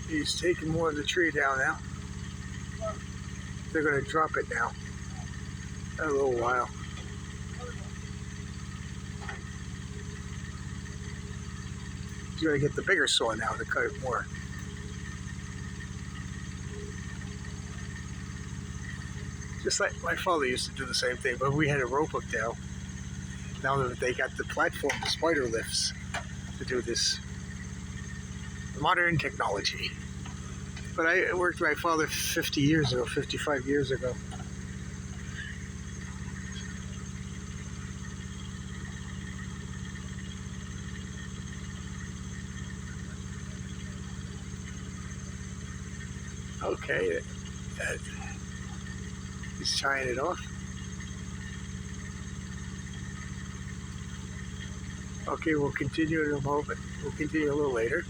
He's taking more of the tree down now. They're going to drop it now in a little while. He's going to get the bigger saw now to cut it more. Just like my father used to do the same thing, but we had a rope hook now. Now that they got the platform, the spider lifts to do this. Modern technology. But I worked with my father 50 years ago, 55 years ago. Okay, he's tying it off. Okay, we'll continue in a moment. We'll continue a little later.